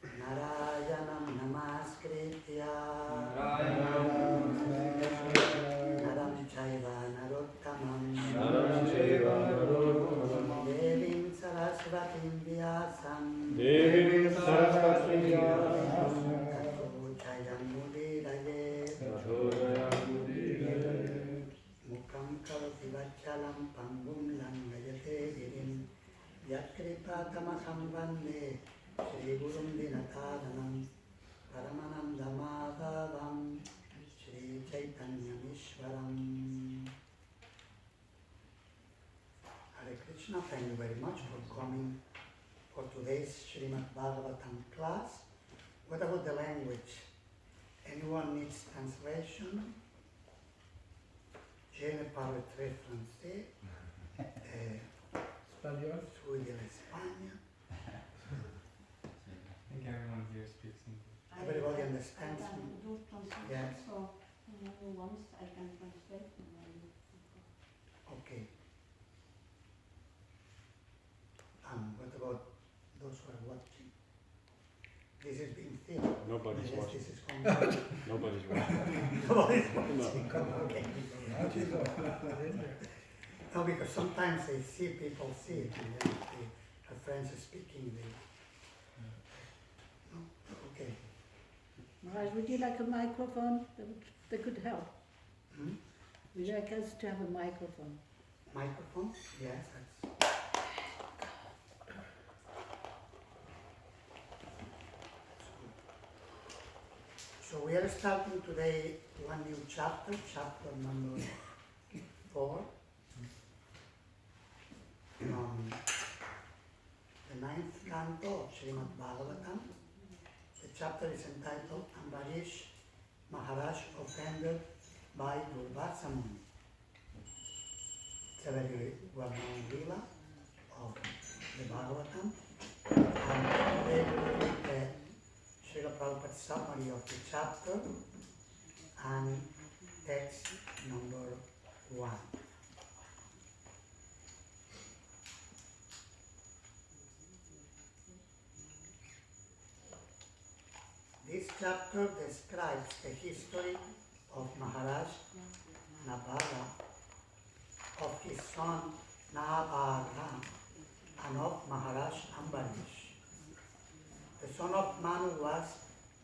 Narayanam namaskritya Naram chaiva narottamam Devim saraswatim vyasam Tato jayam mudiraye Mukam karoti vachalam pangum langayate girim Yatkripatamaham vande Shri Gurum Dinataranam Paramananda Madhavam Shri Chaitanya Ishwaram. Hare Krishna, thank you very much for coming for today's Srimad Bhagavatam class. What about the language? Anyone needs translation? Je ne parle très français. Soy de España. I think everyone here speaks English. Everybody understands I me? can do translation, Yes. so once I can translate. Okay. What about those who are watching? This is being filmed. Nobody's watching. This is Nobody's watching. Nobody's watching. Okay. No, because sometimes they see people see it, and then her friends are speaking. No? Okay. Maharaj, would you like a microphone? That could help. Hmm? Would you like us to have a microphone? Microphone? Yes, that's good. So we are starting today one new chapter, chapter number 4, from the 9th canto of Srimad Bhagavatam. The chapter is entitled Ambarish Maharaj offended by Durvasa Muni. It's a very well-known lila of the Bhagavatam. And today we will read the Srila Prabhupada's summary of the chapter and text number 1. This chapter describes the history of Maharaj Nabhaga, of his son Nabhaga, and of Maharaj Ambarish. The son of Manu was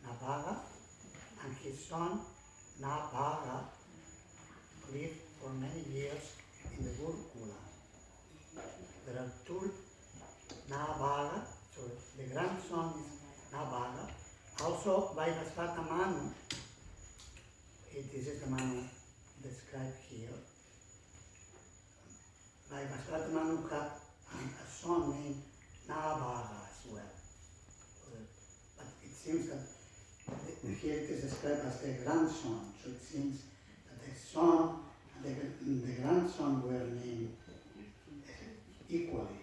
Nabhaga, and his son Nabhaga lived for many years in the Gurukula. There are two Nabhaga, so the grandson is Nabhaga. Also, by Vasvata Manu, this is the Manu described here. By Vasvata Manu had a son named Nabhaga as well. But it seems that here it is described as the grandson, so it seems that the son and the grandson were named equally.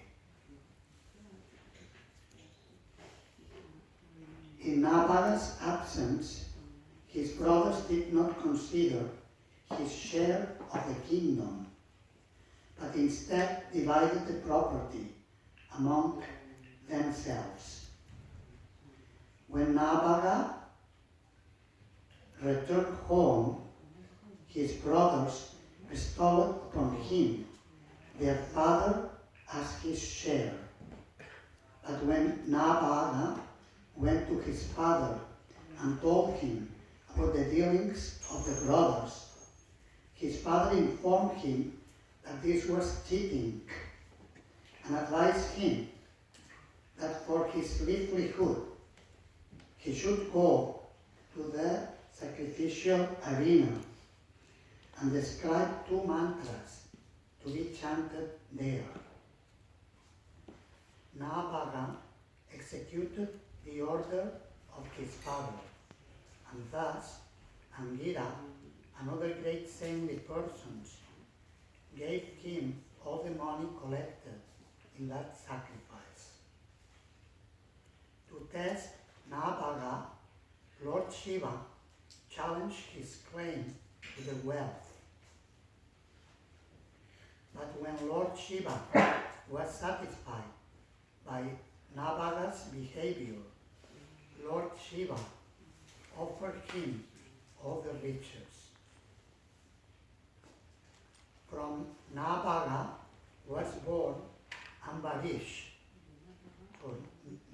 In Nabhaga's absence, his brothers did not consider his share of the kingdom, but instead divided the property among themselves. When Nabhaga returned home, his brothers bestowed upon him their father as his share. But when Nabhaga went to his father and told him about the dealings of the brothers, his father informed him that this was cheating and advised him that for his livelihood he should go to the sacrificial arena and describe 2 mantras to be chanted there. Nabhaga executed the order of his father, and thus Angira and other great saintly persons gave him all the money collected in that sacrifice. To test Nabhaga, Lord Shiva challenged his claim to the wealth. But when Lord Shiva was satisfied by Nabhaga's behavior, Lord Shiva offered him all the riches. From Nabhaga was born Ambarish. So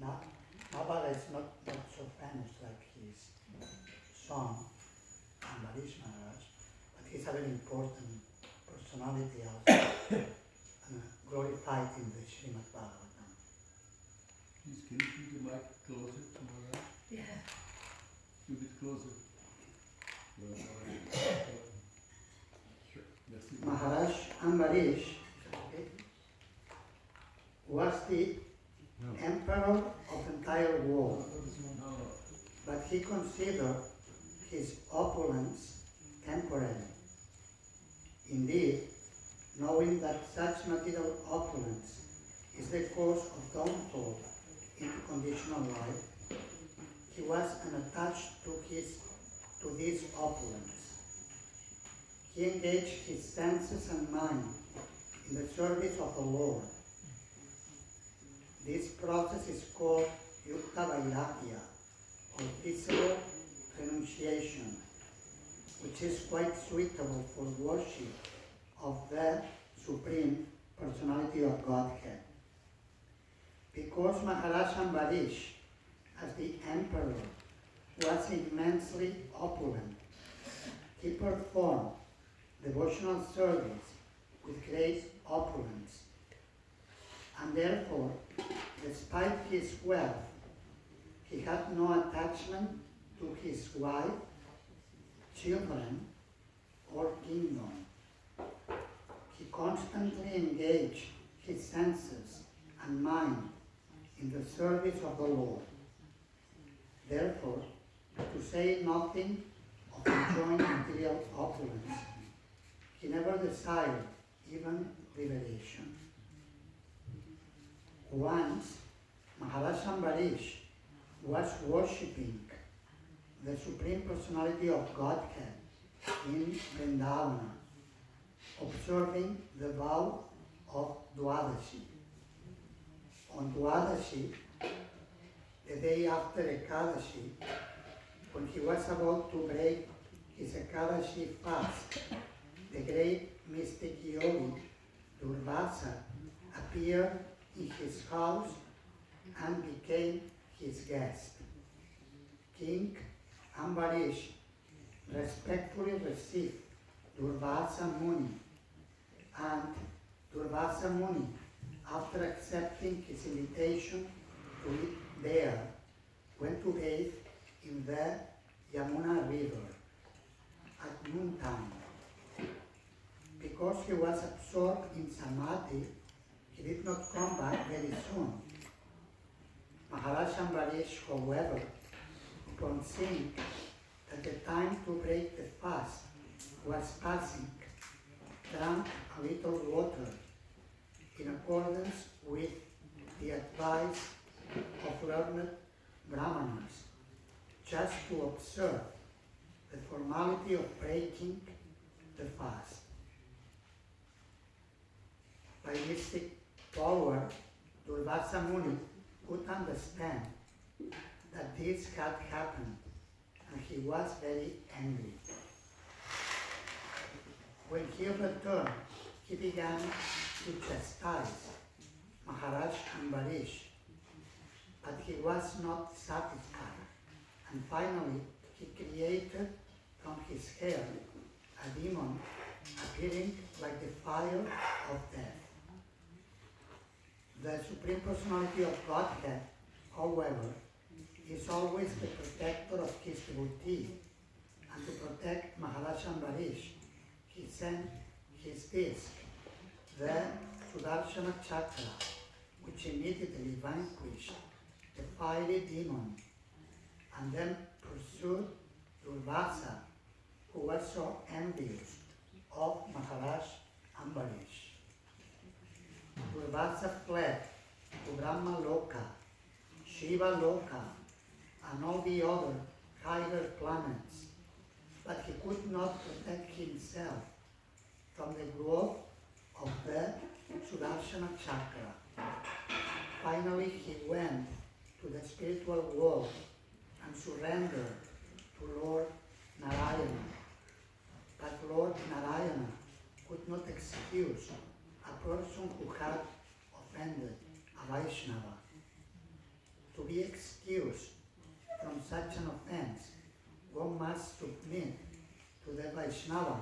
Nabhaga is not so famous like his son, Ambarish Maharaj, but he's a very important personality also, glorified in the Srimad Bhagavatam. Please, can you keep the mic closer to Maharaja? Yeah. A bit closer. Sure. Merci. Maharaj Ambarish was the emperor of the entire world, No. but he considered his opulence temporary. Indeed, knowing that such material opulence is the cause of downfall into conditional life, he was unattached to this opulence. He engaged his senses and mind in the service of the Lord. This process is called Yukta Vairagya, or peaceable renunciation, which is quite suitable for worship of the Supreme Personality of Godhead. Because Maharaj Ambarish, as the emperor, was immensely opulent, he performed devotional service with great opulence. And therefore, despite his wealth, he had no attachment to his wife, children, or kingdom. He constantly engaged his senses and mind in the service of the Lord. Therefore, to say nothing of enjoying material opulence, he never desired even liberation. Once, Maharaja Ambarish was worshipping the Supreme Personality of Godhead in Vrindavana, observing the vow of Dwadashi. On Dwadashi, the day after Ekadashi, when he was about to break his Ekadashi fast, the great mystic yogi Durvasa appeared in his house and became his guest. King Ambarish respectfully received Durvasa Muni, and Durvasa Muni, after accepting his invitation to eat there, went to bathe in the Yamuna River at noontime. Because he was absorbed in Samadhi, he did not come back very soon. Maharaja Ambarish, however, upon seeing that the time to break the fast was passing, drank a little water in accordance with the advice of learned Brahmanas, just to observe the formality of breaking the fast. By mystic power, Durvasa Muni could understand that this had happened, and he was very angry. When he returned, he began to chastise Maharaj Ambarish, but he was not satisfied, and finally he created from his hair a demon appearing like the fire of death. The Supreme Personality of Godhead, however, is always the protector of his devotee, and to protect Maharaj Ambarish, he sent his disc, the Sudarshana Chakra, which immediately vanquished the fiery demon, and then pursued Durvasa, who was so envious of Maharaj Ambarish. Durvasa fled to Brahma Loka, Shiva Loka, and all the other higher planets, but he could not protect himself from the growth of the Sudarshana Chakra. Finally, he went to the spiritual world and surrendered to Lord Narayana. But Lord Narayana could not excuse a person who had offended a Vaishnava. To be excused from such an offense, one must submit to the Vaishnava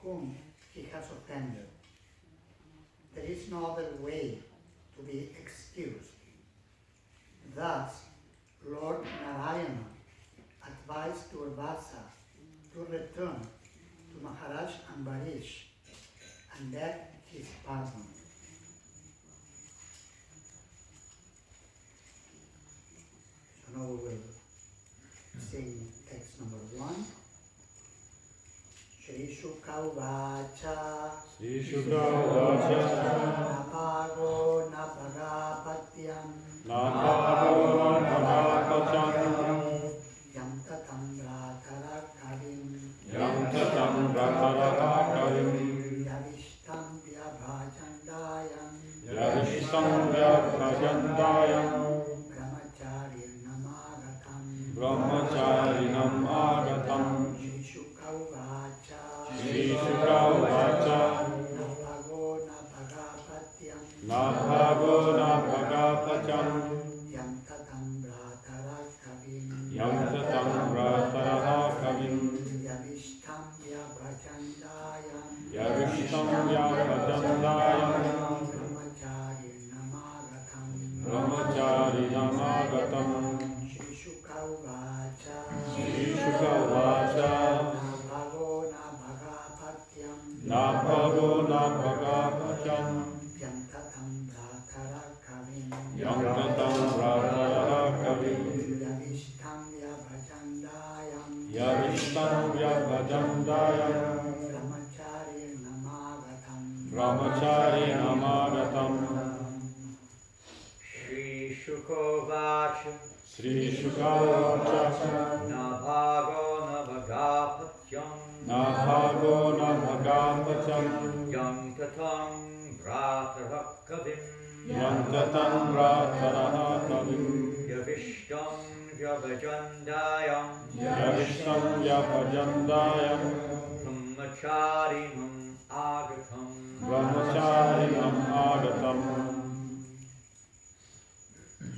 whom he has offended. There is no other way to be excused. Thus, Lord Narayana advised Durvasa to return to Maharaj Ambarish and beg his pardon. So now we will sing text number 1. Shri Shuka Uvacha Shri Shuka Uvacha Napago Napagapatyam Napago Napagapatyam Yam Tatam Ratara Karim Yam Tatam Ratharakarim Yavishtam Vyabhajandayam Yavishtam Vyabhajandayam Brahmacharinam Agatam Shri Shuka Uvacha Shri Shuka Uvacha Napago Napagapatyam Vyabhajandayam Brahmachari namagatam. Brahmachari namagatam Shri Shuka Uvacha. Shri Shuka Vacha Nabhago Nabhagapatyam. Nabhago Nabhagapatyam Yantatam Bhatara Kavim. Yantatam Ratara Kavim Yavishtam Yabhajandayam. Yavishtam Vyabhajandayam Brahmachari namagatam. Brahmachari namagatam Shri Shukovacha Shri Shuka Vacha Nabhago Nabhagapatyam Nabhago Nabhagapatyam Yam Tatam Vratarakavim Yantatam Ratara Kavim Yavishtam Vyabhajandayam Yavishtam Vyabhajandayam Brahmacharinam Agatam Brahmacharinam Agatam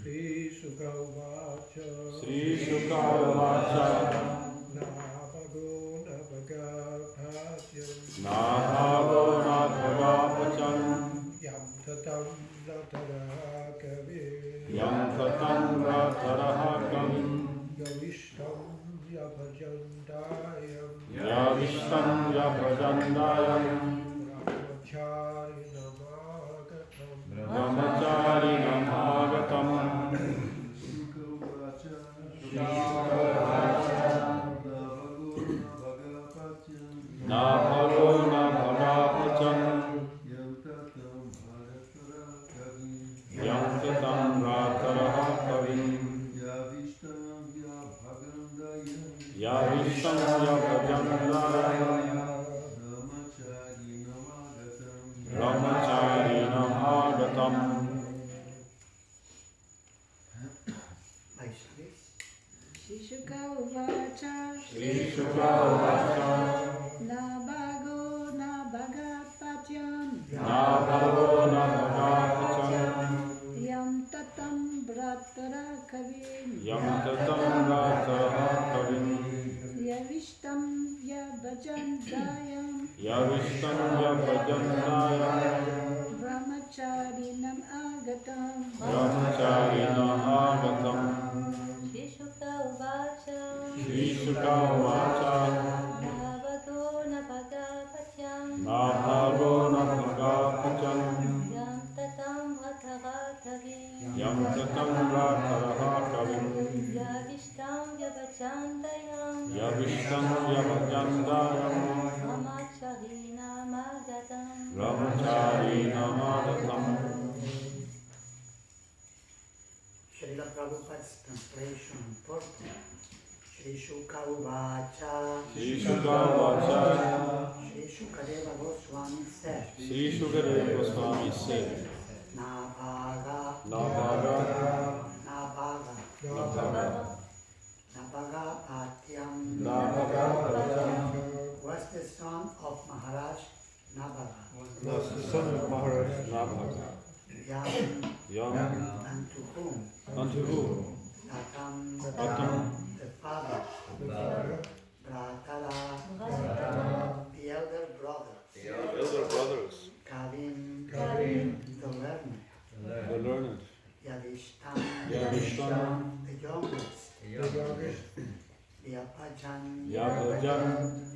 Shri Shuka Uvacha Shri Shuka Vacha Nabhago Nabhagapatyam Nabhago Nabhagapatyam Yam Tatam Ratarakavim Yantatam Ratara Kavim Yavishtam Yabhajandayam Yavishtam Vyabhajandayam Brahmachari namagatam Brahmacharinam Agatam Shuka Uvacha Nabhago Nabhagapatyam Yantatam Ratara Kavim Yavishtam Vyabhajandayam Brahmacharinam Agatam Vaishnavis. Shri Shuka Uvacha Shri Shuka Vacha Nabhago Nabhagapatyam Nabhago Nabhagapatyam Yam Tatam Bratara Kavim Yantatam Ratara Kavim Yavishtam Yabhajandayam Yavishtam Vyabhajandayam Brahmacharinam Agatam Brahmacharinam Agatam Shri Shuka Uvacha. Shri Shuka Vacha Nabhago Nabhagapatyam. Nabhago Nabhagapatyam Yam Tatam Bhatavakavim. Yantatam Ratara Kavim Yavishtam Vyabhajandayam. Yavishtam Vyabhajandayam Brahmacharinam Agatam. Brahmacharinam Agatam Srila Prabhupada's translation and purport. Shri Shuka Uvacha. Shri Shuka Vacha Shri Shukadeva Goswami said. Shri Shukadeva Goswami said Nabhaga. Nabhaga Nabhaga. Nabhaga Nabhagapatyam Nabhagapatyam was the son of Maharaj Nabhaga. was the son of Maharaja Nabhaga Yam Yam and to whom? unto whom Tatam Tatam the father, the father, Bratala the elder brother, elder brothers Kavim Kavim, the learned, the learned Yavishtam Yavishtam the youngest, the youngest, Vyapajan Yabhajan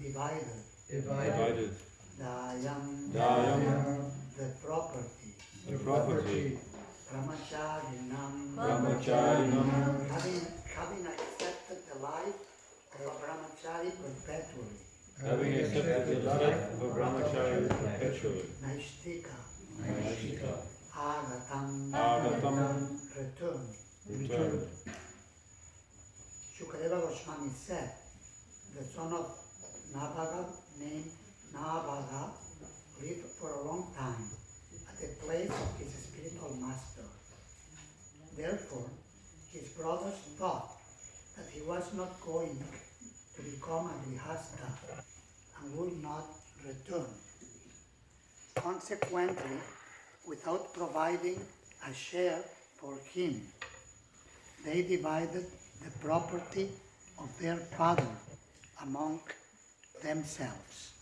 divided, divided Dayam Dayam the property, the property, Brahmacharinam Brahmacharinam having accepted the life of a brahmachari perpetually, having accepted the life of a brahmachari perpetually Naishtika, Naishika Agatam, Agatam returned. returned Shukadeva Goswami said, the son of Nabhaga named Nabhaga lived for a long time at the place of his spiritual master. Therefore, his brothers thought that he was not going to become a grihastha and would not return. Consequently, without providing a share for him, they divided the property of their father among themselves.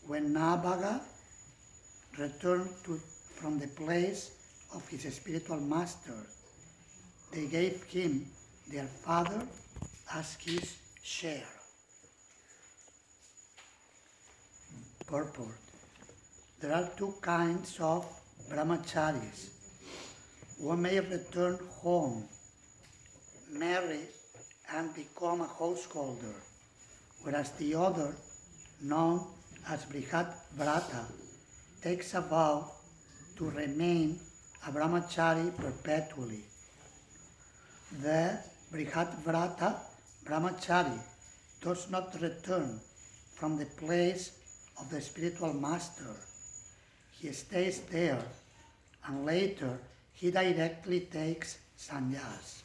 when Nabaga returned from the place of his spiritual master, they gave him their father as his share. Purport. There are two kinds of brahmacharis. One may return home, marry, and become a householder, whereas the other, known as Brihat Vrata, takes a vow to remain a brahmachari perpetually. The Brihat Vrata brahmachari does not return from the place of the spiritual master. He stays there, and later he directly takes sannyas.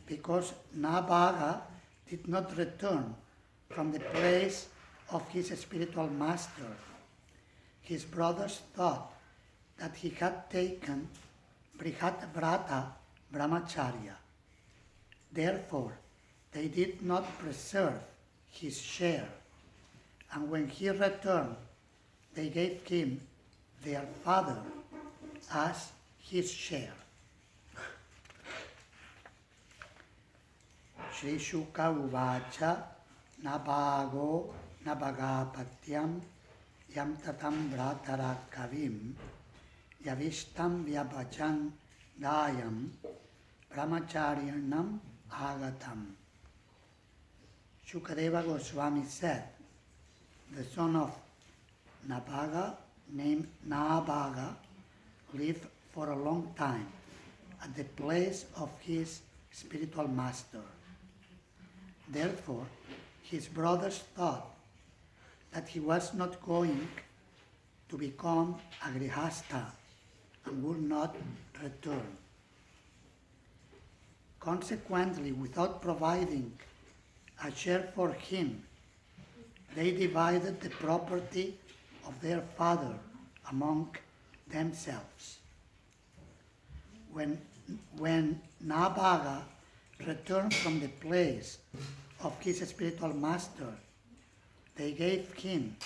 Because Nabaga did not return from the place of his spiritual master, his brothers thought that he had taken Brihat Vrata brahmacharya. Therefore, they did not preserve his share, and when he returned, they gave him their father as his share. Shri Shuka Uvacha Nabago Nabagapatyam Yam Tatam Bratara Kavim Yavishtam Vyabhajan Dayam Brahmacharyanam Agatam. Shukadeva Goswami said, the son of Nabaga, named Nabaga, lived for a long time at the place of his spiritual master. Therefore, his brothers thought that he was not going to become a grihastha and would not return. Consequently, without providing a share for him, they divided the property of their father among themselves. When Nabaga returned from the place of his spiritual master, they gave him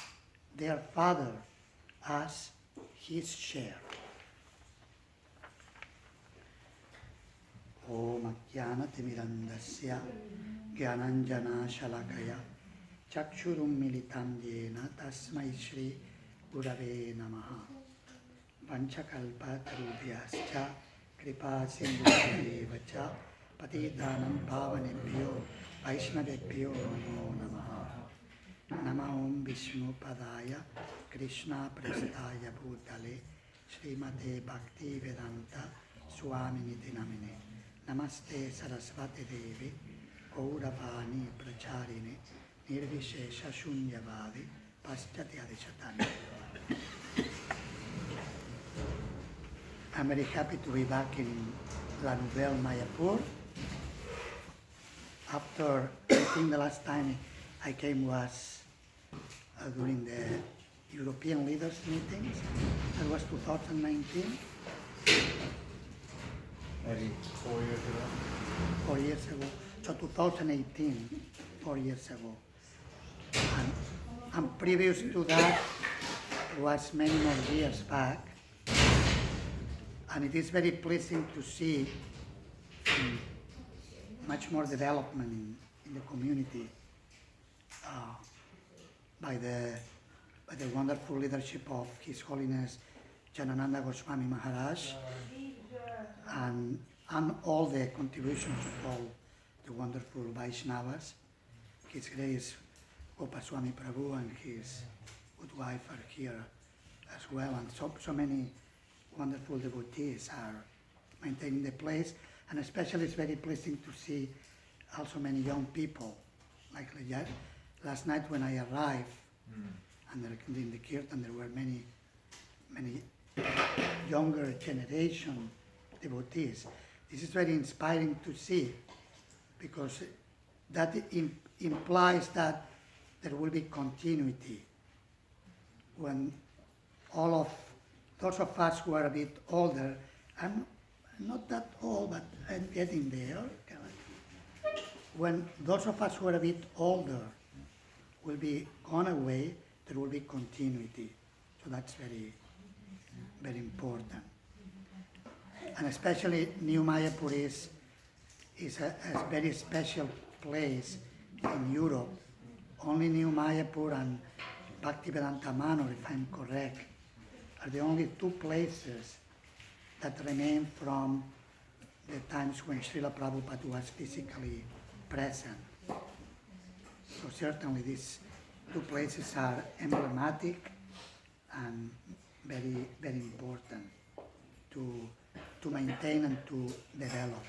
their father as his share. Om Jnanatimirandasya Jnananjana Shalakaya Chakshurum Militam Yena Tasmai Shri Gurave Namaha Vanchakalpa Tarubhyascha Kripa Sindhudevacha Patidanam Pavanebhyo Vaishnavebhyo Namo Namaha Nama Om Vishnu Padaya Krishna Prestaya Bhutale Srimate Bhakti Vedanta Swamini Dinamine Namaste Sarasvati Devi Gauravani Pracharine Nirvishesha Shunyavadi Paschati Adichatani. I'm very happy to be back in La Nouvelle Mayapur. After, I think the last time I came was during the European leaders meetings. That was 2019. Maybe 4 years ago. 4 years ago. So 2018, 4 years ago. And previous to that was many more years back. And it is very pleasing to see much more development in the community by the wonderful leadership of His Holiness Yadunandana Goswami Maharaj and all the contributions of all the wonderful Vaishnavas. His Grace Gopaswami Prabhu and his good wife are here as well, and so many wonderful devotees are maintaining the place, and especially it's very pleasing to see also many young people. Like last night when I arrived, and in the kirtan there were many younger generation devotees. This is very inspiring to see, because that implies that there will be continuity when all of those of us who are a bit older, I'm not that old, but I'm getting there. When those of us who are a bit older will be gone away, there will be continuity. So that's very, very important. And especially New Mayapur is a very special place in Europe. Only New Mayapur and Bhaktivedanta Manor, if I'm correct, are the only two places that remain from the times when Srila Prabhupada was physically present. So certainly these two places are emblematic and very, very important to maintain and to develop.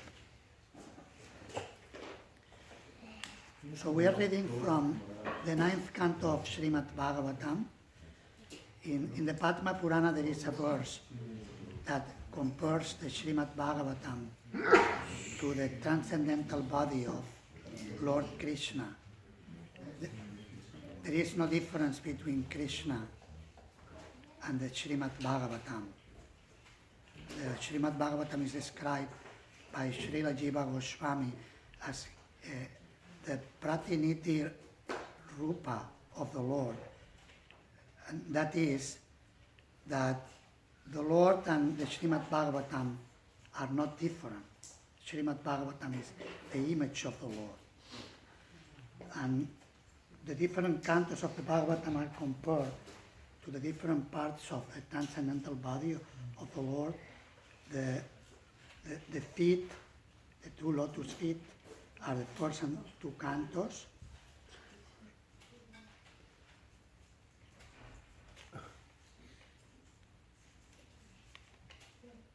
So we are reading from the 9th canto of Srimad Bhagavatam. In the Padma Purana there is a verse that compares the Srimad Bhagavatam to the transcendental body of Lord Krishna. There is no difference between Krishna and the Srimad Bhagavatam. The Srimad Bhagavatam is described by Srila Jiva Goswami as the Pratiniti Rupa of the Lord. And that is that the Lord and the Srimad Bhagavatam are not different. Srimad Bhagavatam is the image of the Lord. And the different cantos of the Bhagavatam are compared to the different parts of the transcendental body of the Lord. The feet, the two lotus feet, are the first and two cantos.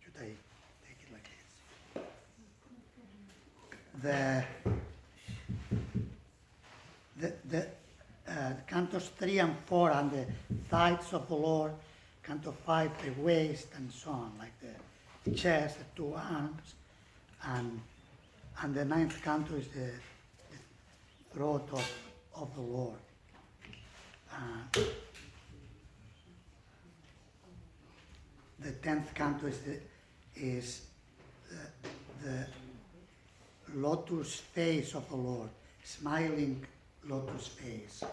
Should I take it like this? The cantos 3 and 4 and the thighs of the Lord, canto 5 the waist and so on, like the chest, the two arms, and the 9th canto is the throat of the Lord. The 10th canto is the lotus face of the Lord, smiling lotus face.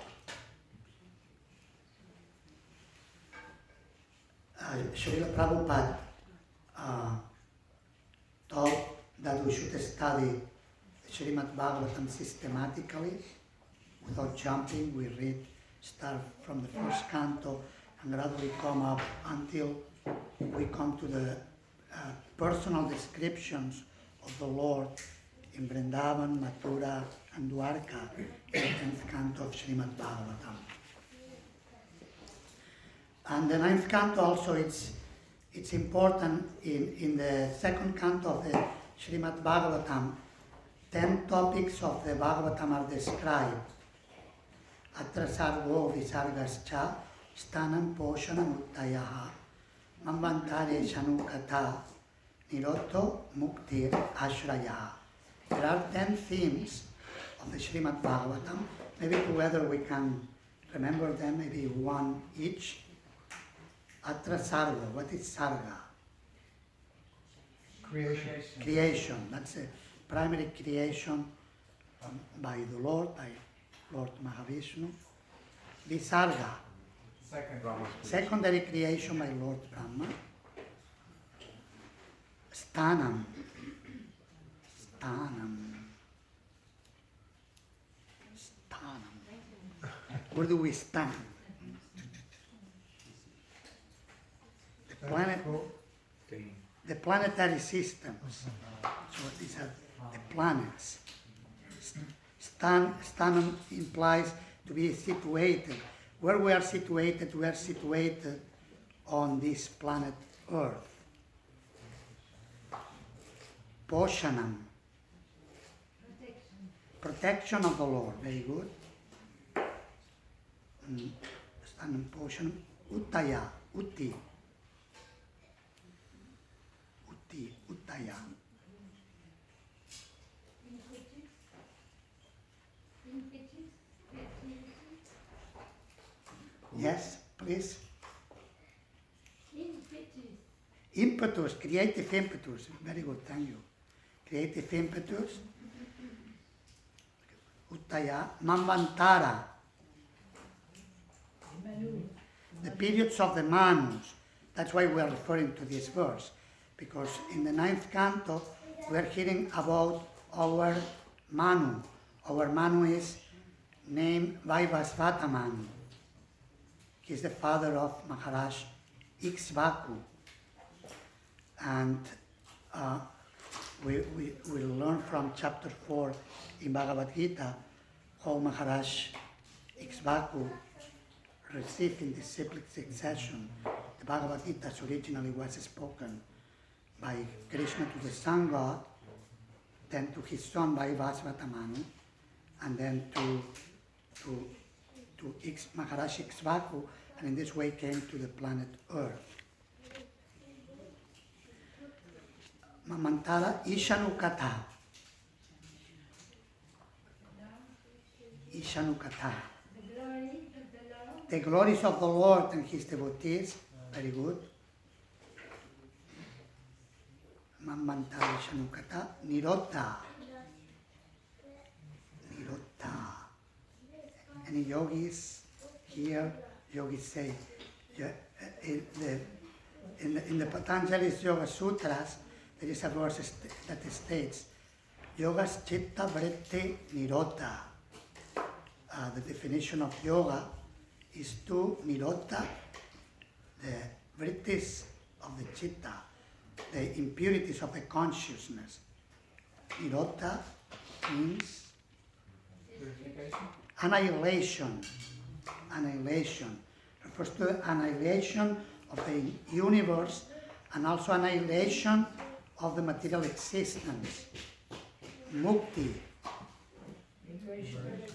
Srila Prabhupada taught that we should study Srimad Bhagavatam systematically, without jumping. We start from the first canto and gradually come up until we come to the personal descriptions of the Lord in Vrindavan, Mathura, and Dwarka in the 10th canto of Srimad Bhagavatam. And the 9th canto also, it's important in the 2nd canto of the Srimad Bhagavatam. 10 topics of the Bhagavatam are described. Atra sarvo visargascha stanam poshanam uttayaha mamvantare shanukata niroto muktir ashrayaha. There are 10 themes of the Srimad Bhagavatam. Maybe together we can remember them, maybe one each. Atra sarva, what is sarga? Creation. That's a primary creation by the Lord, by Lord Mahavishnu. Visarga, secondary creation by Lord Brahma. Stanam. Where do we stand? The planetary systems. So these are the planets. Stanam implies to be situated. Where we are situated on this planet Earth. Poshanam. Protection of the Lord. Very good. Stanam Poshanam. Uttaya. Utti. Uttaya. Yes, please. Impetus, creative impetus. Very good, thank you. Creative impetus. Uttaya. Manvantara. the periods of the Manus. That's why we are referring to this verse, because in the 9th canto we are hearing about our Manu. Our Manu is named Vaivasvata Manu. He is the father of Maharaj Ikshvaku. And we learn from chapter 4 in Bhagavad Gita how Maharaj Ikshvaku received in disciplic succession. The Bhagavad Gita originally was spoken by Krishna to the sun god, then to his son Vaivasvata Manu, and then to Maharaj Ikshvaku, and in this way came to the planet Earth. Mamantara Ishanukatha. Ishanukatha. The glories of the Lord and his devotees. Very good. Mamantara Ishanukatha. Nirodha. Nirodha. Any yogis here? Yogis say, in the Patanjali's Yoga Sutras, there is a verse that states, Yoga's chitta vritti nirodha. The definition of yoga is to nirodha the vrittis of the chitta, the impurities of the consciousness. Nirodha means annihilation. Annihilation refers to the annihilation of the universe and also annihilation of the material existence. Mukti,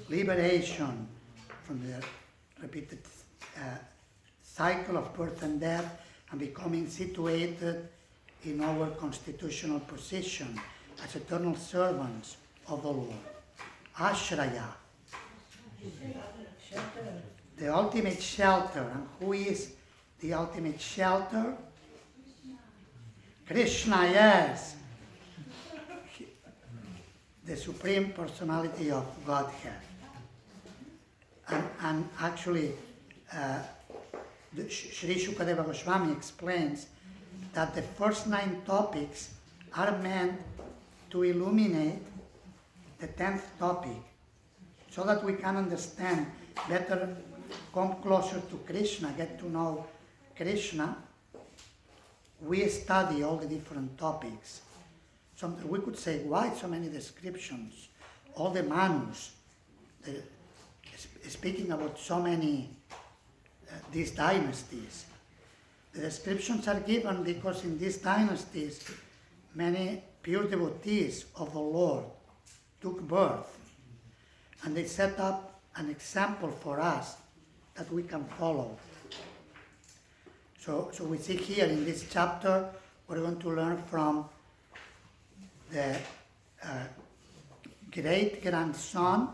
liberation from the repeated cycle of birth and death and becoming situated in our constitutional position as eternal servants of the Lord. Ashraya, the ultimate shelter. And who is the ultimate shelter? Krishna, yes. The Supreme Personality of Godhead. And actually, Sri Shukadeva Goswami explains that the first 9 topics are meant to illuminate the 10th topic, so that we can understand better, come closer to Krishna, get to know Krishna. We study all the different topics. We could say, why so many descriptions? All the Manus, speaking about so many, these dynasties. The descriptions are given because in these dynasties, many pure devotees of the Lord took birth. And they set up an example for us that we can follow. So we see here in this chapter, we're going to learn from the great-grandson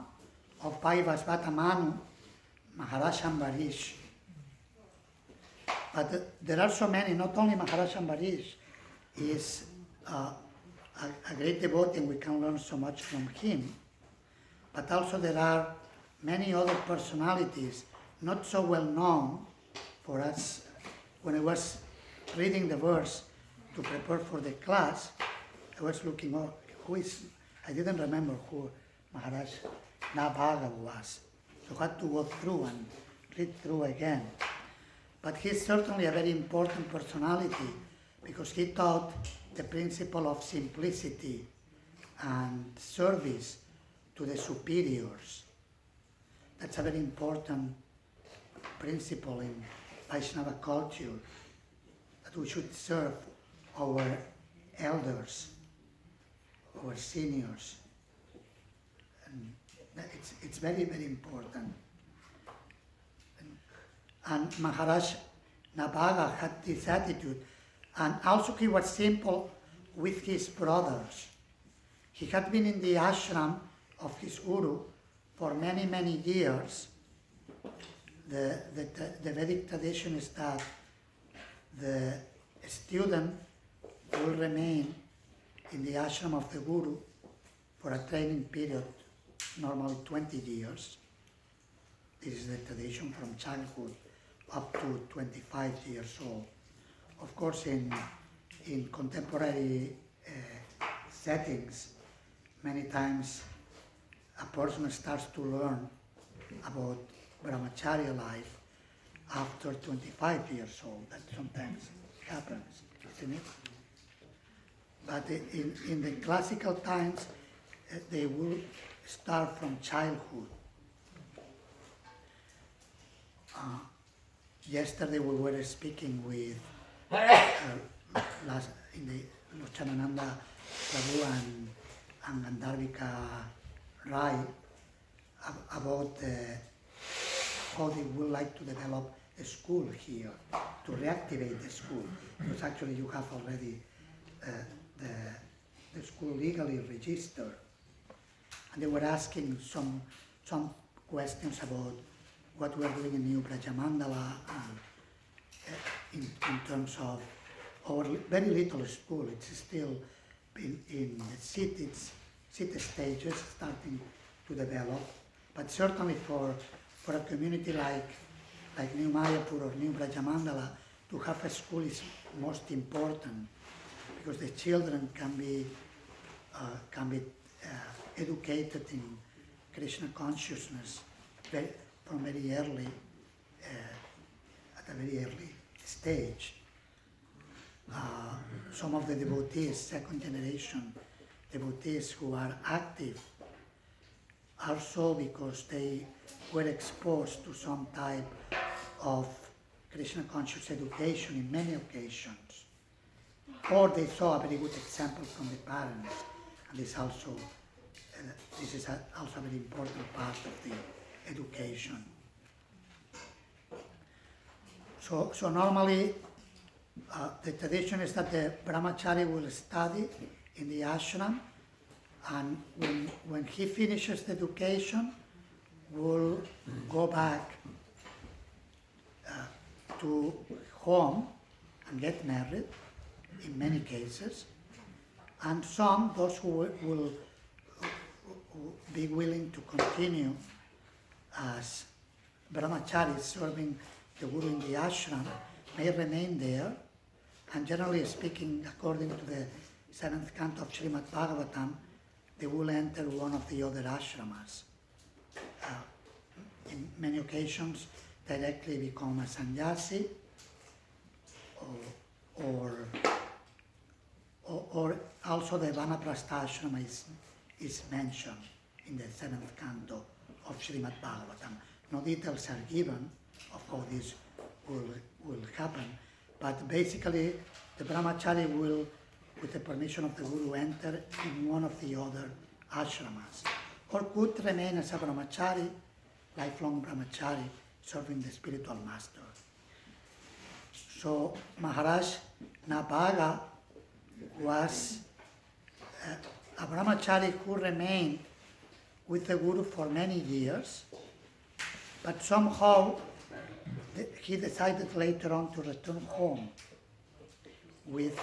of Vaivasvata Manu, Maharaj Ambarish. But there are so many, not only Maharaj Ambarish is a great devotee and we can learn so much from him, but also there are many other personalities not so well known for us. When I was reading the verse to prepare for the class, I was looking, I didn't remember who Maharaj Nabhaga was. So I had to go through and read through again. But he's certainly a very important personality because he taught the principle of simplicity and service to the superiors. That's a very important principle in Vaishnava culture, that we should serve our elders, our seniors. And it's very, very important. And Maharaj Nabhaga had this attitude. And also he was simple with his brothers. He had been in the ashram of his guru for many, many years. The Vedic tradition is that the student will remain in the ashram of the guru for a training period, normally 20 years. This is the tradition from childhood up to 25 years old. Of course, in contemporary settings, many times a person starts to learn about brahmacharya life after 25 years old. That sometimes happens, isn't it? But in the classical times, they will start from childhood. Yesterday we were speaking with in the Yadunandana Prabhu and Gandharvika Rai about how they would like to develop a school here, to reactivate the school. Because actually you have already the school legally registered. And they were asking some questions about what we are doing in New Brajamandala in terms of our very little school. It's still in the city stages, starting to develop. But certainly for a community like New Mayapur or New Brajamandala, to have a school is most important, because the children can be educated in Krishna consciousness from very early, at a very early stage. Some of the devotees, second generation devotees who are active, are so because they were exposed to some type of Krishna conscious education in many occasions, or they saw a very good example from the parents, and this is also a very important part of the education. So normally the tradition is that the brahmachari will study in the ashram, and when he finishes the education, will go back to home and get married in many cases, and those who will be willing to continue as brahmacharis serving the Guru in the ashram may remain there, and generally speaking, according to the 7th canto of Srimad Bhagavatam, they will enter one of the other ashramas. In many occasions, directly become a sannyasi, or also the Vanaprastha ashrama is mentioned in the 7th canto of Srimad Bhagavatam. No details are given of how this will happen, but basically the brahmachari will, with the permission of the Guru, enter in one of the other ashramas, or could remain as a brahmachari, lifelong brahmachari, serving the spiritual master. So Maharaj Nabaga was a brahmachari who remained with the Guru for many years, but somehow he decided later on to return home with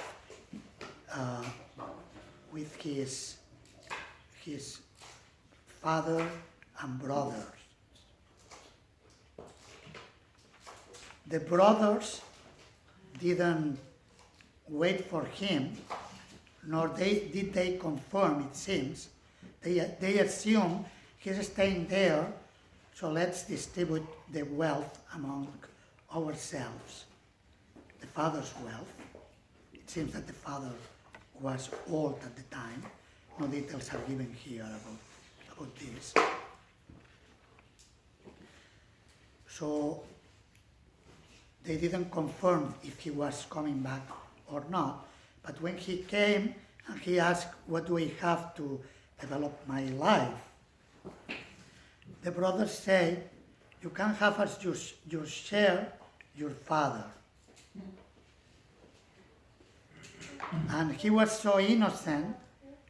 his father and brothers. The brothers didn't wait for him, nor did they confirm, it seems. They assume he's staying there, so let's distribute the wealth among ourselves. The father's wealth. It seems that the father was old at the time. No details are given here about this. So they didn't confirm if he was coming back or not. But when he came and he asked, what do I have to develop my life? The brothers say, you can have as your share your father. And he was so innocent,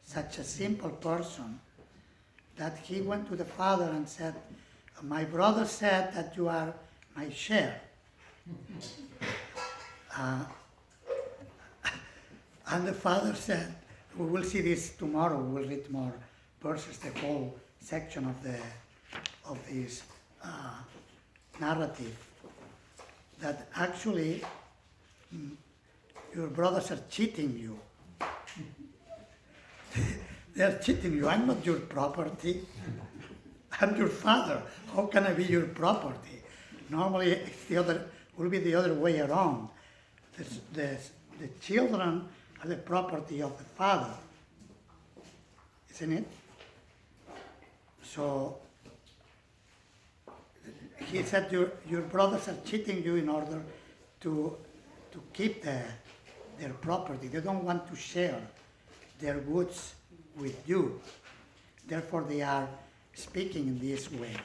such a simple person, that he went to the father and said, my brother said that you are my share. And the father said, we will see this tomorrow, we will read more verses, the whole section of this narrative that actually your brothers are cheating you. They are cheating you. I'm not your property. I'm your father. How can I be your property? Normally, it's will be the other way around. The children are the property of the father, isn't it? So he said your brothers are cheating you in order to keep their property. They don't want to share their goods with you. Therefore, they are speaking in this way.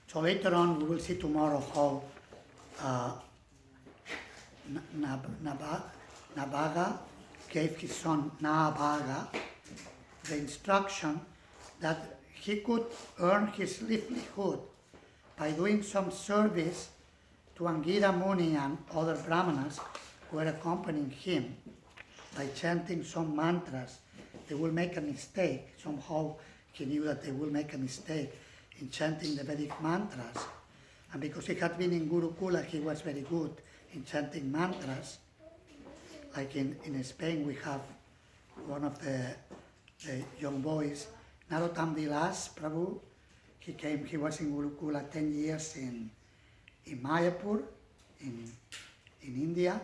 So later on, we will see tomorrow how Nabaga gave his son Nabaga the instruction that he could earn his livelihood by doing some service to Angira Muni and other brahmanas who were accompanying him by chanting some mantras. They will make a mistake. Somehow he knew that they will make a mistake in chanting the Vedic mantras. And because he had been in Gurukula, he was very good in chanting mantras. Like in Spain, we have one of the young boys, Narottam Vilas Prabhu. He was in Gurukula 10 years in Mayapur, in India.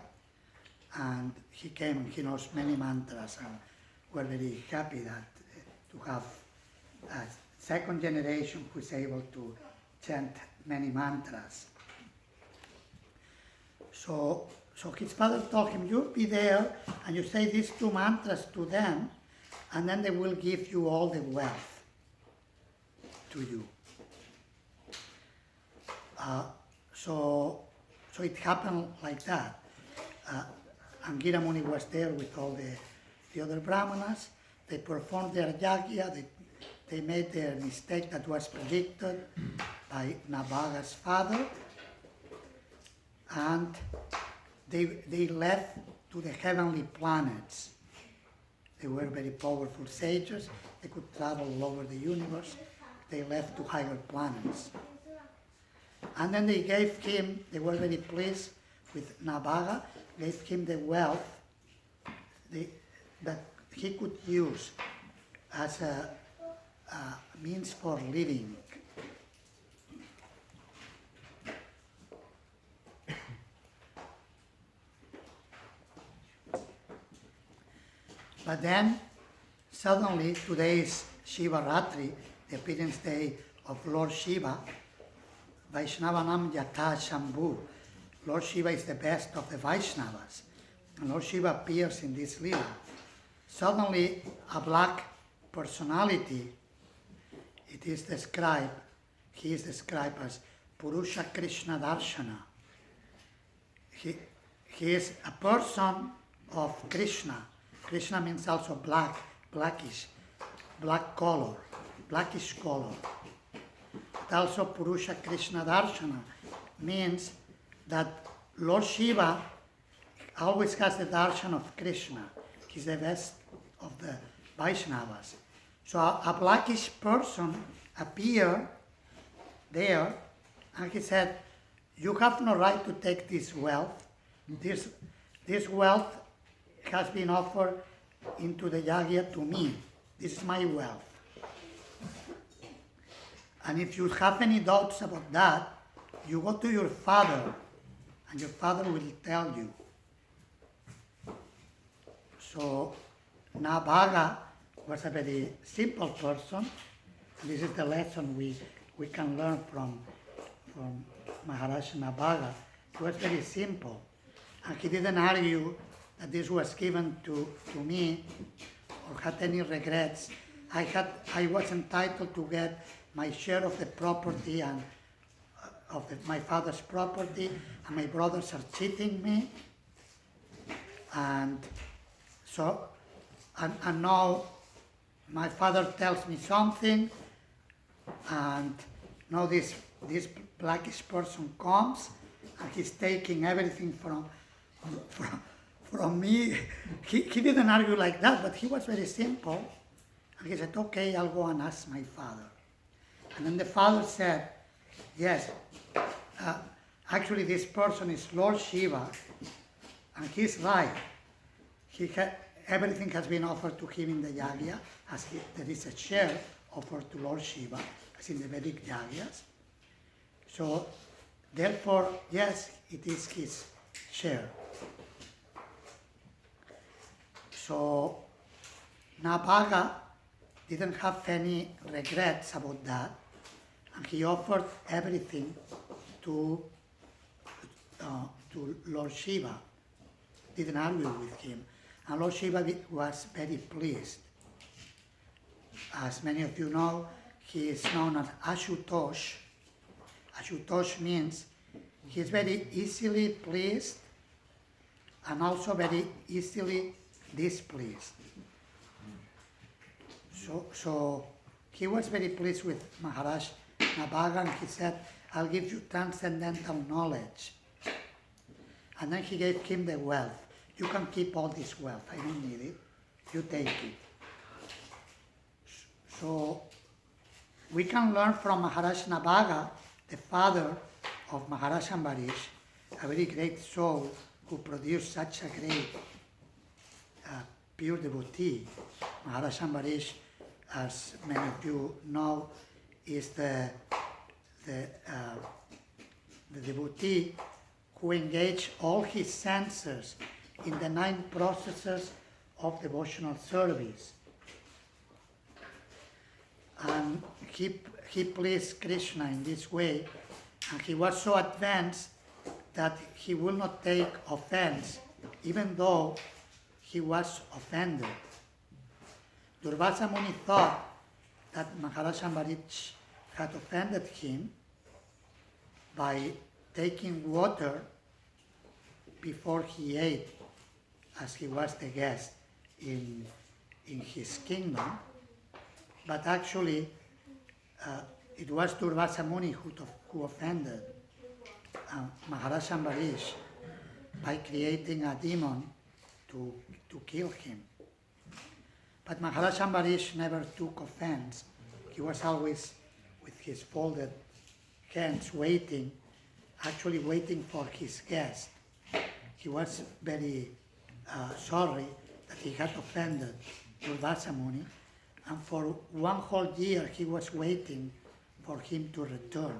And he came and he knows many mantras, and we're very happy that to have a second generation who is able to chant many mantras. So his father told him, you be there and you say these two mantras to them, and then they will give you all the wealth to you. So it happened like that. Angira Muni was there with all the other brahmanas. They performed their yagya. They made their mistake that was predicted by Nabaga's father. And they left to the heavenly planets. They were very powerful sages. They could travel all over the universe. They left to higher planets. And then they gave him, they were very pleased with Nabaga, gave him the wealth that he could use as a means for living. But then, suddenly, today is Shiva Ratri, the appearance day of Lord Shiva. Vaishnavanam Yatha Shambhu. Lord Shiva is the best of the Vaishnavas. And Lord Shiva appears in this lila. Suddenly, a black personality, he is described as Purusha Krishna Darshana. He is a person of Krishna. Krishna means also blackish color. But also Purusha Krishna Darshana means that Lord Shiva always has the darshan of Krishna. He's the best of the Vaishnavas. So a blackish person appeared there and he said, you have no right to take this wealth. This wealth has been offered into the yagya to me. This is my wealth. And if you have any doubts about that, you go to your father, and your father will tell you. So Nabaga was a very simple person. This is the lesson we can learn from Maharaja Nabaga. He was very simple, and he didn't argue that this was given to me or had any regrets. I was entitled to get my share of the property and my father's property, and my brothers are cheating me. And so, and now my father tells me something, and now this blackish person comes, and he's taking everything from me. He didn't argue like that, but he was very simple. And he said, okay, I'll go and ask my father. And then the father said, yes, Actually, this person is Lord Shiva, and he's right. Everything has been offered to him in the yagya, there is a share offered to Lord Shiva, as in the Vedic yagyas. So, therefore, yes, it is his share. So, Nabhaga didn't have any regrets about that, and he offered everything to Lord Shiva, didn't argue with him. And Lord Shiva was very pleased. As many of you know, he is known as Ashutosh. Ashutosh means he is very easily pleased and also very easily displeased. So he was very pleased with Maharaj Nabhaga, and he said, I'll give you transcendental knowledge. And then he gave him the wealth. You can keep all this wealth. I don't need it. You take it. So we can learn from Maharaj Nabhaga, the father of Maharaj Ambarish, a very great soul who produced such a great pure devotee. Maharaj Ambarish, as many of you know, is the devotee who engaged all his senses in the 9 processes of devotional service. And he pleased Krishna in this way, and he was so advanced that he will not take offense, even though he was offended. Durvasa Muni thought that Maharaj Ambarish had offended him by taking water before he ate, as he was the guest in his kingdom. But actually, it was Durvasa Muni who offended Maharaj Ambarish by creating a demon to kill him. But Maharaj Ambarish never took offense. He was always with his folded hands waiting for his guest. He was very sorry that he had offended Durvasa Muni, and for 1 whole year he was waiting for him to return.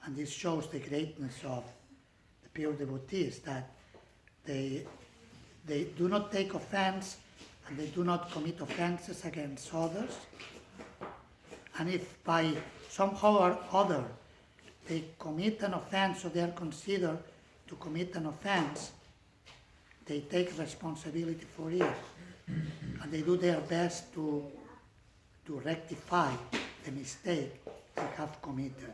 And this shows the greatness of the pure devotees, that they do not take offense and they do not commit offenses against others. And if by somehow or other they commit an offense, or they are considered to commit an offense, they take responsibility for it. And they do their best to rectify the mistake they have committed.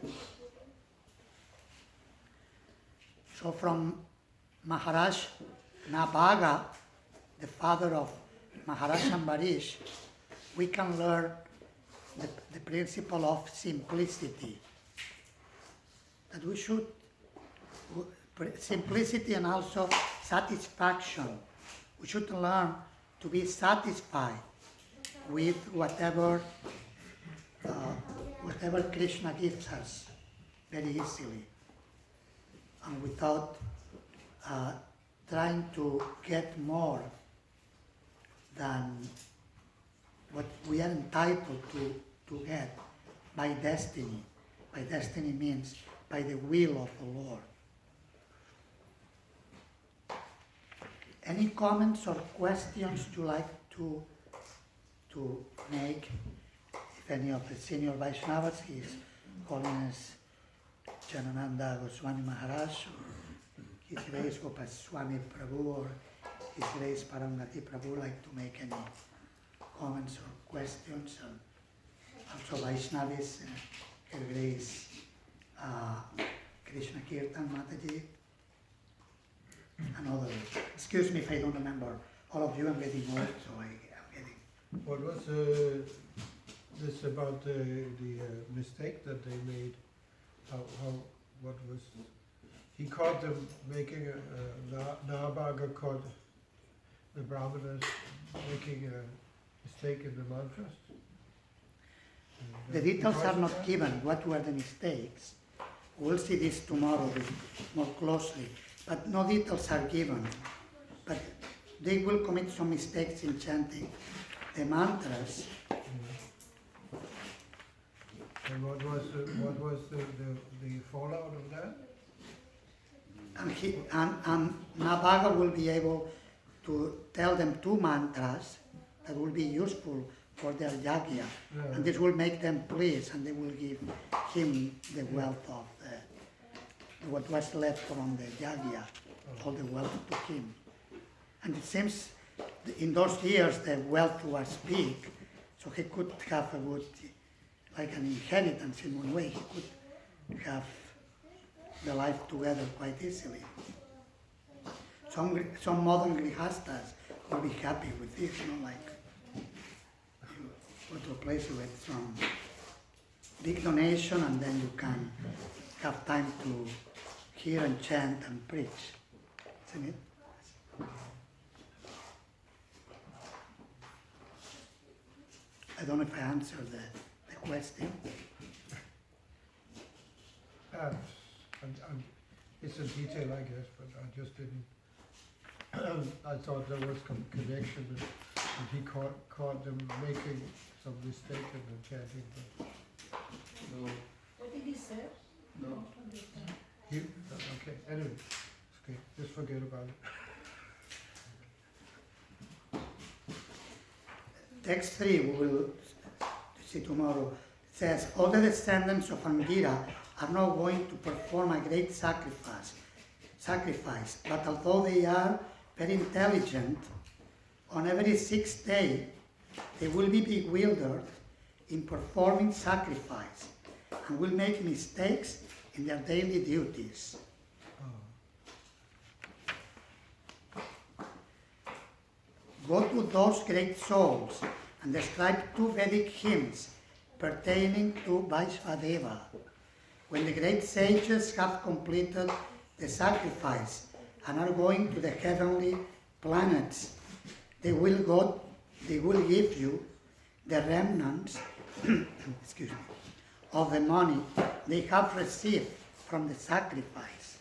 So from Maharaj Nabhaga, the father of Maharaj Ambarish, we can learn the principle of simplicity. That we should, simplicity and also satisfaction. We should learn to be satisfied with whatever Krishna gives us very easily, and without trying to get more than what we are entitled to get by destiny. By destiny means by the will of the Lord. Any comments or questions you like to make? If any of the senior Vaishnavas, His Holiness Yadunandana Goswami Maharaj, His Grace Gopaswami Prabhu, or His Grace Paramgati Prabhu like to make any comments or questions, and also Vaishnavis, Her Grace Krishna Kirtan Mataji, and others. Excuse me if I don't remember all of you. I'm getting old, so I'm getting. What was this about the mistake that they made? What was, he caught them making Nabhaga caught the Brahmanas making a mistake in the mantras? The details are not given. What were the mistakes? We'll see this tomorrow more closely, but no details are given. But they will commit some mistakes in chanting the mantras. And what was the fallout of that? And Nabhaga will be able to tell them 2 mantras that will be useful for their yagya. Yeah. And this will make them pleased, and they will give him the wealth of what was left from the yagya, all the wealth to him. And it seems in those years the wealth was big, so he could have a good, like an inheritance in one way. He could have the life together quite easily. Some modern grihastas will be happy with this, like you go to a place with some big donation, and then you can have time to hear and chant and preach. Isn't it? I don't know if I answered the question. It's a detail, I guess, but I just didn't. I thought there was some connection, and he caught them making some mistake in the chanting. But No, What did he say? no. okay, anyway, okay, just forget about it. Text 3, we will see tomorrow, says, all the descendants of Angira are now going to perform a great sacrifice. But although they are very intelligent, on every 6th day, they will be bewildered in performing sacrifice and will make mistakes in their daily duties. Go to those great souls and describe 2 Vedic hymns pertaining to Vaishvadeva. When the great sages have completed the sacrifice and are going to the heavenly planets, they will give you the remnants excuse me, of the money they have received from the sacrifice.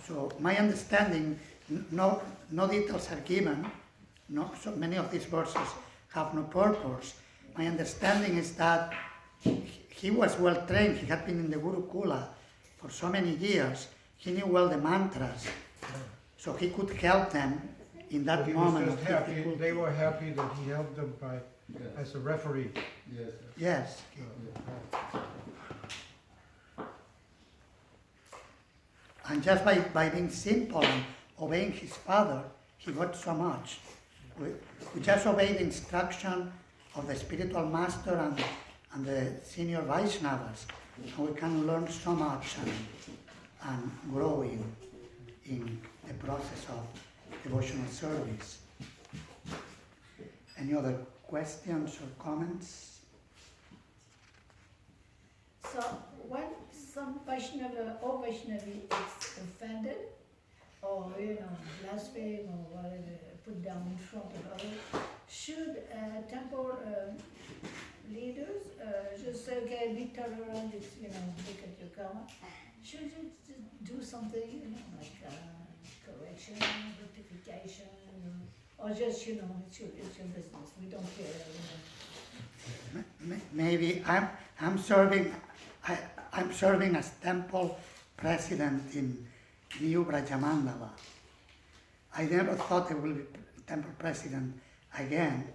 So my understanding, no details are given. So many of these verses have no purpose. My understanding is that he was well trained. He had been in the Gurukula for so many years. He knew well the mantras, so he could help them in that He moment was of just happy. difficulty. They were happy that he helped them Yes. as a referee. Yes. Yes. And just by being simple and obeying his father, he got so much. We just obey the instruction of the spiritual master and the senior Vaishnavas, and we can learn so much and grow in the process of devotional service. Any other questions or comments? So when some Vaishnava or Vaishnavi is offended, or blaspheme or whatever, put down in front of others, should temple leaders just say, okay, be tolerant, it's, look at your karma? Should you just do something, like correction, rectification, or just, it's your business, we don't care, Maybe I'm serving as temple president in New Brajamandala. I never thought I will be temple president again,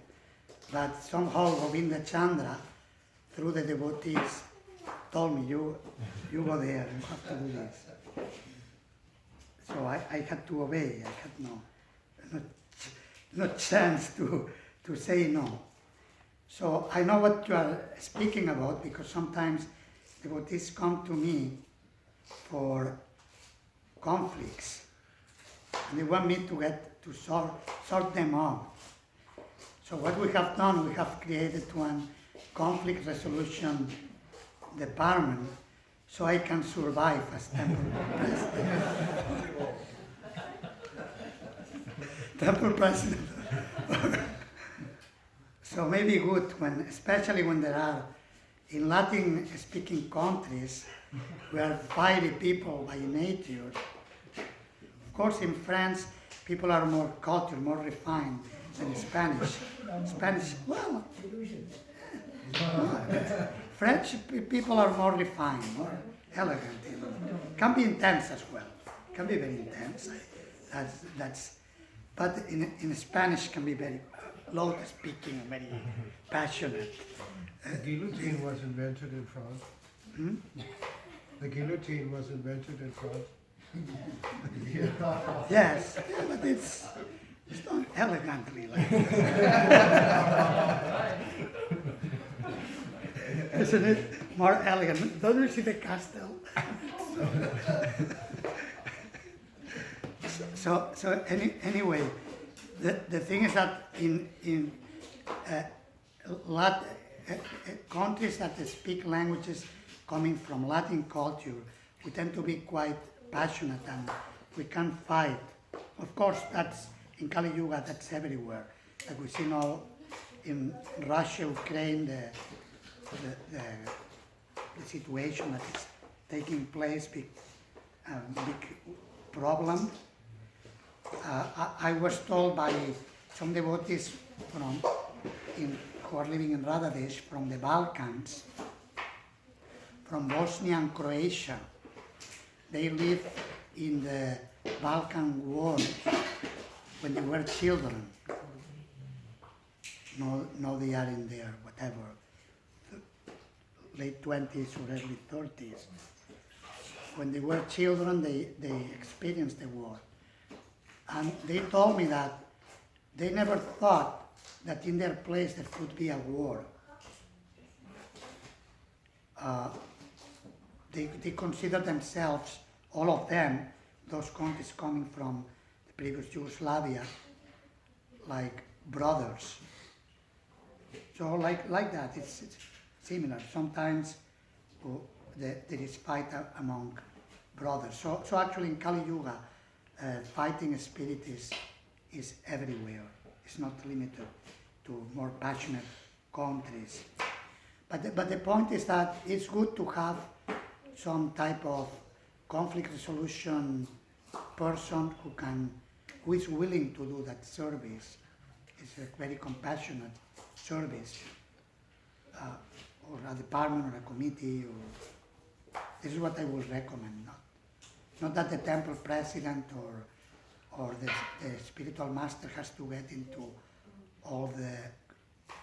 but somehow Govinda Chandra, through the devotees, told me, you go there, you have to do this. So I had to obey. I had no chance to say no. So I know what you are speaking about, because sometimes devotees come to me for conflicts, and they want me to sort them out. So what we have done, we have created one conflict resolution department, so I can survive as temple president. Temple president. So maybe good especially when there are in Latin-speaking countries, we are fiery people by nature. Of course, in France, people are more cultured, more refined than in Spanish. Spanish, well, French people are more refined, more elegant. You know. Can be intense as well. Can be very intense. But in Spanish can be very loud speaking, very passionate. The guillotine was invented in France. Hmm? The guillotine was invented in France. Yes, but it's not elegantly like that. Isn't it more elegant? Don't you see the castle? Anyway, the thing is that in countries that speak languages coming from Latin culture, we tend to be quite passionate and we can fight. Of course, that's in Kali Yuga, that's everywhere. Like we see now in Russia, Ukraine, the situation that is taking place, big problem. I was told by some devotees who are living in Radhadesh from the Balkans, from Bosnia and Croatia. They lived in the Balkan War when they were children. Now they are in their whatever, late 20s or early 30s. When they were children, they experienced the war. And they told me that they never thought that in their place there could be a war. They consider themselves, all of them, those countries coming from the previous Yugoslavia, like brothers. So like that, it's similar. Sometimes there is fight among brothers. So actually in Kali Yuga, fighting spirit is everywhere. It's not limited to more passionate countries. But the point is that it's good to have some type of conflict resolution person who is willing to do that service. It's a very compassionate service, or a department or a committee. This is what I would recommend. Not that the temple president or the spiritual master has to get into all the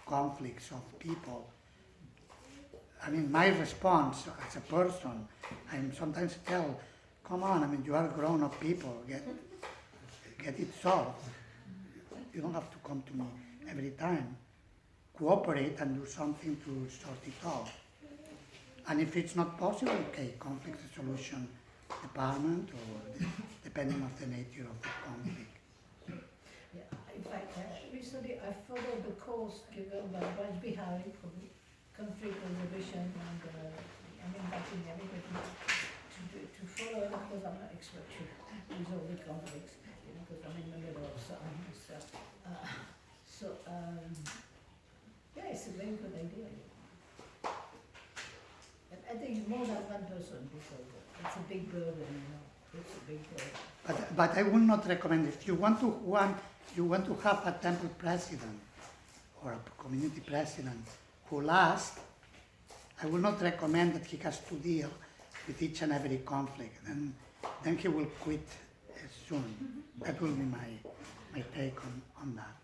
conflicts of people. I mean, my response as a person, I sometimes tell, come on, you are grown-up people, get it solved. You don't have to come to me every time. Cooperate and do something to sort it out. And if it's not possible, okay, conflict resolution department, or depending on the nature of the conflict. Yeah, in fact, recently I followed the course given by Raj Bihari for conflict resolution, and I'm inviting everybody to follow it, because I'm not expert to resolve the conflicts, because I'm in the middle of some stuff. Yeah, it's a very good idea. And I think more than one person, because it's a big burden, It's a big burden. But I will not recommend, if you want to have a temple president or a community president who lasts, I will not recommend that he has to deal with each and every conflict, and then he will quit soon. That will be my take on that.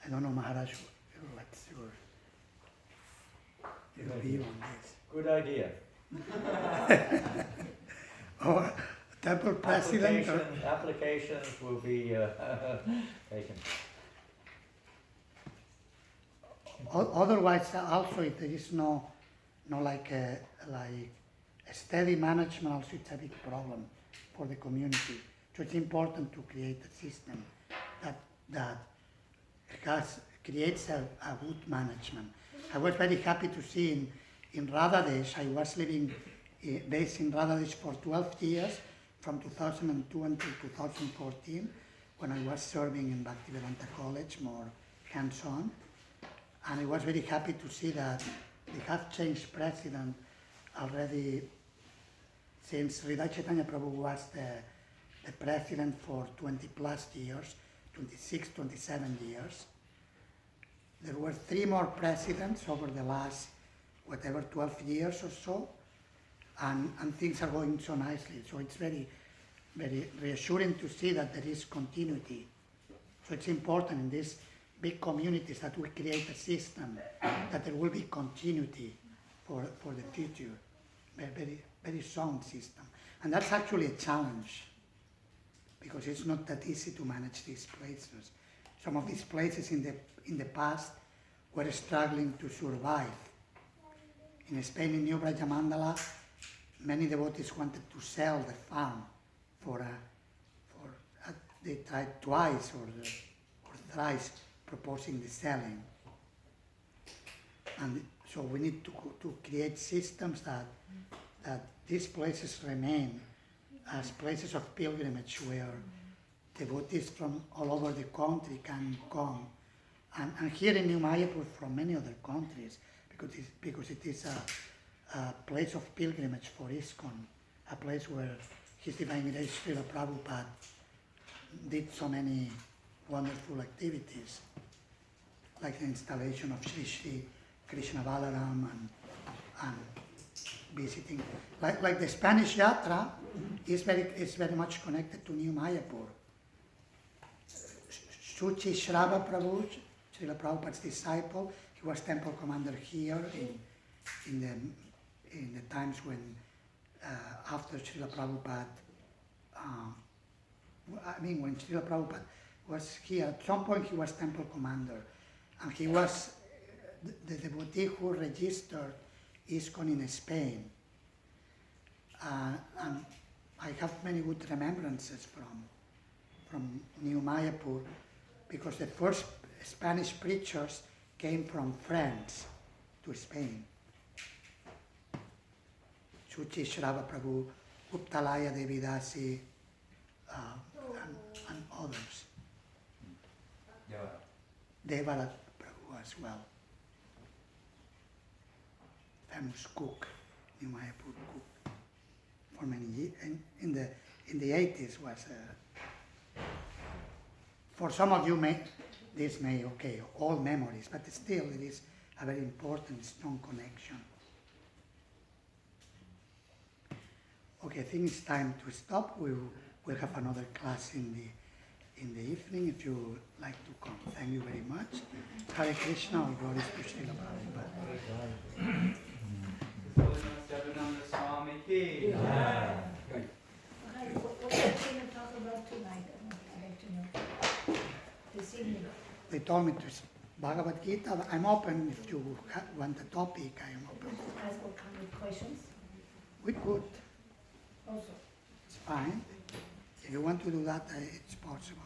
I don't know, Maharaj, what's your view on this? Good idea. Or temple president? Applications will be taken. Otherwise, also, if there is no like a steady management, also it's a big problem for the community. So it's important to create a system that creates a good management. I was very happy to see in Radhadesh. I was living based in Radhadesh for 12 years, from 2002 until 2014, when I was serving in Bhaktivedanta College, more hands-on. And I was very happy to see that they have changed president already since Sridhar Chaitanya Prabhu was the president for 20 plus years, 26, 27 years. There were 3 more presidents over the last, 12 years or so, and things are going so nicely. So it's very, very reassuring to see that there is continuity. So it's important in these big communities that we create a system that there will be continuity for the future. Very, very sound system. And that's actually a challenge because it's not that easy to manage these places. Some of these places in the past were struggling to survive. In Spain, in New Brajamandala, many devotees wanted to sell the farm they tried twice or thrice proposing the selling. And so we need to create systems that these places remain as places of pilgrimage where devotees from all over the country can come. And here in New Mayapur from many other countries, because it is a place of pilgrimage for ISKCON, a place where His Divine Grace Srila Prabhupada did so many wonderful activities, like the installation of Sri Sri Krishna Balaram and visiting. Like the Spanish Yatra is very much connected to New Mayapur. Suchi Shrava Prabhu, Srila Prabhupada's disciple, he was temple commander here in the times when after Srila Prabhupada, when Srila Prabhupada was here, at some point he was temple commander, and he was the devotee who registered ISKCON in Spain. And I have many good remembrances from New Mayapur, because the first Spanish preachers came from France to Spain. Suchi Shrava Prabhu, Uptalaya Devidasi, and others. Devara Prabhu as well. Famous cook, New Mayapur cook. For many years, in the 80s was. For some of you, this may all memories, but still it is a very important, strong connection. Okay, I think it's time to stop. We'll have another class in the evening if you would like to come. Thank you very much. Hare Krishna, all glories to Srila Prabhupada. Yadunandana Swami ki. What are you going to talk about tonight? I'd like to know. This evening. They told me to Bhagavad Gita. I'm open if you want a topic. I am open. Ask what kind of questions? We could. Also. It's fine. If you want to do that, it's possible.